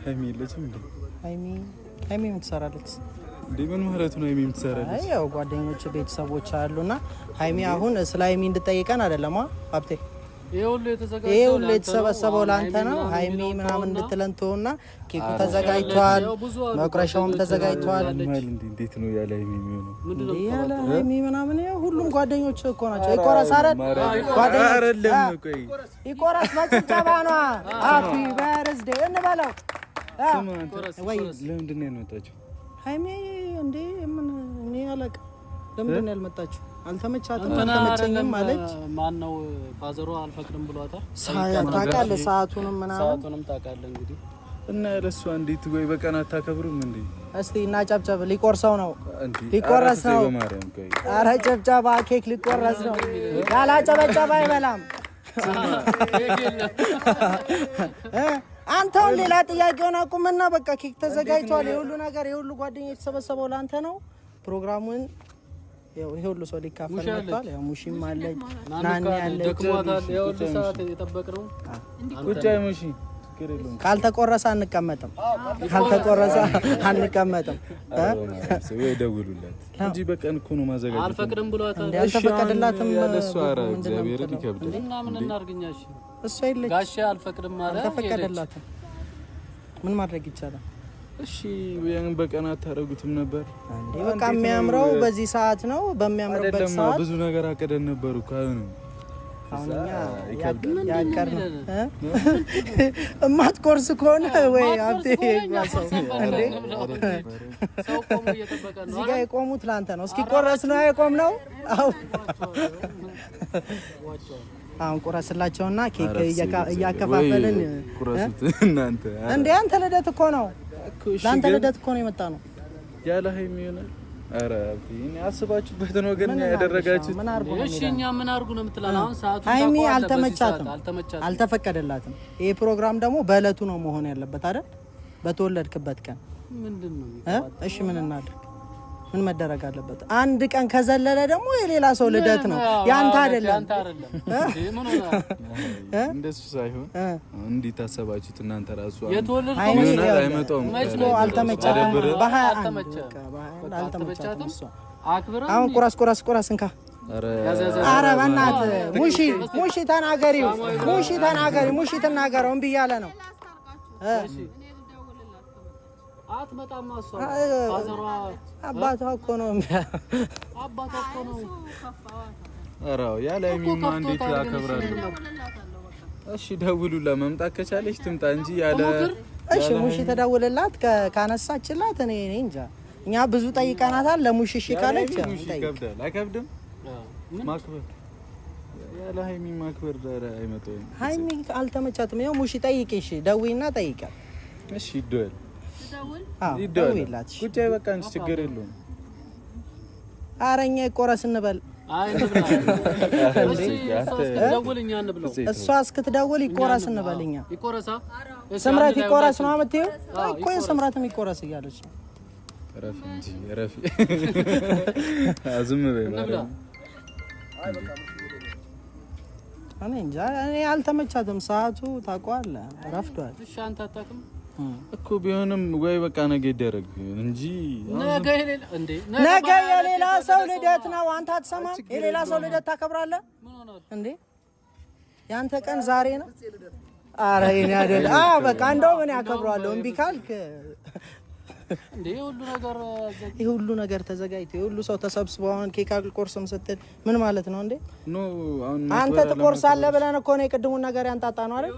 ሃይሚ የለችም እንዴ? ሃይሚ ምን ትሰራለች? ምን ማለት ነው ሃይሚ ምን ትሰራለች? ያው ጓደኞች ቤተሰቦች አሉና ሃይሚ አሁን ስለ ሃይሚ እንድጠይቀን አይደለም ሀብቴ ይሄ ሁሉ የተሰበሰበው ላንተ ነው። ሃይሚ ምናምን እንድትለንተውና ኬኩ ተዘጋጅቷል፣ መቁረሻውም ተዘጋጅቷል። እንዴት ነው ያለ ሃይሚ የሚሆነው? ያለ ሃይሚ ምናምን ያው ሁሉም ጓደኞች እኮ ናቸው። ይቆረስ አይደል? አይደለም ቆይ ይቆረስ በጭብጨባ ነው። ሃፒ በርዝዴይ እንበለው። ወይ ለምንድን ነው ያልመጣችው ሃይሚ? እንዴ ምን እኔ አለቅ ለምንድን ነው ያልመጣችው? አልተመቻትም አልተመቸኝም አለች። ማን ነው ፋዘሯ አልፈቅድም ብሏታል። ታውቃለህ ሰዓቱንም ታውቃለህ እንግዲህ እና ለሷ እንዴት ወይ በቀን አታከብሩም እንዴ? እስቲ እና ጨብጨብ ሊቆርሰው ነው ሊቆረስ ነው። ኧረ ጨብጨባ ኬክ ሊቆረስ ነው። ያላጨበጨባ አይበላም። አንተው ሌላ ጥያቄውን አቁምና በቃ ኬክ ተዘጋጅቷል። የሁሉ ነገር የሁሉ ጓደኞች የተሰበሰበው ላንተ ነው። ፕሮግራሙን ያው ይሄ ሁሉ ሰው ሊካፈል መጥቷል። ያው ሙሺም አለች ናኒ አለች። ያው ሰዓት እየጠበቅነው ቁጭ ሙሺ ካልተቆረሰ አንቀመጥም። ወይ ደውሉላት እንጂ በቀን እኮ ነው ማዘጋጀት። አልፈቅድም ብሏታል። አልተፈቀደላትም። ለሷ ኧረ እግዚአብሔር ይከብዳል። እና ምን እናርግኛሽ? እሷ የለች ጋሼ አልፈቅድም ማለት አልተፈቀደላትም። ምን ማድረግ ይቻላል? እሺ ያን በቀን አታረጉትም ነበር እንዴ? በቃ የሚያምረው በዚህ ሰዓት ነው። በሚያምርበት ሰዓት ብዙ ነገር አቀደን ነበር እኮ አሁንኛ ያቀር ነው እማትቆርስ ከሆነ ወይ ሀብቴ ያሰው እንዴ? ሰው ቆሞ እየተጠበቀ ነው። እዚህ ጋር የቆሙት ላንተ ነው። እስኪ ቆረስ ነው የቆምነው። አሁን ቆረስላቸውና ኬክ እያከፋፈልን ቁረሱት እናንተ። እንዴ አንተ ልደት እኮ ነው። ላንተ ልደት እኮ ነው የመጣ ነው። ያለ ሃይሚ ይሆናል። ኧረ እኔ አስባችሁበት ነው ግን ያደረጋችሁት። እሺ እኛ ምን አርጉ ነው የምትላለው? አሁን ሰዓቱ ሃይሚ አልተመቻትም፣ አልተፈቀደላትም። ይሄ ፕሮግራም ደግሞ በእለቱ ነው መሆን ያለበት አይደል? በተወለድክበት ቀን ምንድነው? እሺ ምን እናድርግ? ምን መደረግ አለበት? አንድ ቀን ከዘለለ ደግሞ የሌላ ሰው ልደት ነው ያንተ አይደለም። እንደሱ ሳይሆን እንዴት ታሰባችሁት እናንተ? ራሱ አይመጣውም አልተመቻትም። አልተመቻትም። አሁን ቁራስ እንካ። ኧረ በእናትህ ሙሺ ተናገሪው። ሙሺ ተናገረው። እምቢ እያለ ነው። አትመጣም አሷ አባቷ እኮ ነው። አራው ያለ ሃይሚማ እንዴት ያከብራሉ? እሺ ደውሉላ መምጣት ከቻለች ትምጣ እንጂ ያለ እሺ ሙሺ ተደውልላት ካነሳችላት እኔ እንጃ። እኛ ብዙ ጠይቀናታል። ለሙሺ እሺ ካለች ይከብዳል። አይከብድም ማክበር ያለ ሃይሚ ማክበር አይመጣም። ሃይሚ አልተመቻትም። ያው ሙሺ ጠይቂ። እሺ ደውይና ጠይቃት። እሺ ይደውል ደውይላት። ቁጭ በቃ እንጂ ችግር የለውም። ኧረ እኛ ይቆረስ እንበል። እሷ እስክትደውል ይቆረስ እንበልኛ። ስምረት ይቆረስ ነው የምትይው እኮ የስምረትም ይቆረስ እያለች ነው። ረፊ እንጂ ረፊ አዝም በይ ማለት እኔ እንጃ። እኔ አልተመቻትም። ሰዓቱ ታውቀዋለህ ረፍዷል። እሺ አንተ አታውቅም እኮ ቢሆንም ወይ በቃ ነገ ይደረግ እንጂ ነገ የሌላ ሰው ልደት ነው። አንተ አትሰማም? የሌላ ሰው ልደት ታከብራለህ እንዴ? ያንተ ቀን ዛሬ ነው። ኧረ የኔ አይደል? በቃ እንደውም እኔ አከብረዋለሁ። እምቢ ካልክ እንዴ ይሄ ሁሉ ነገር ተዘጋጅቶ ይሄ ሁሉ ሰው ተሰብስቦ አሁን ኬክ አልቆርስም ስትል ምን ማለት ነው እንዴ? ኖ አሁን አንተ ትቆርሳለህ ብለን እኮ ነው የቅድሙን ነገር ያንጣጣ ነው አይደል?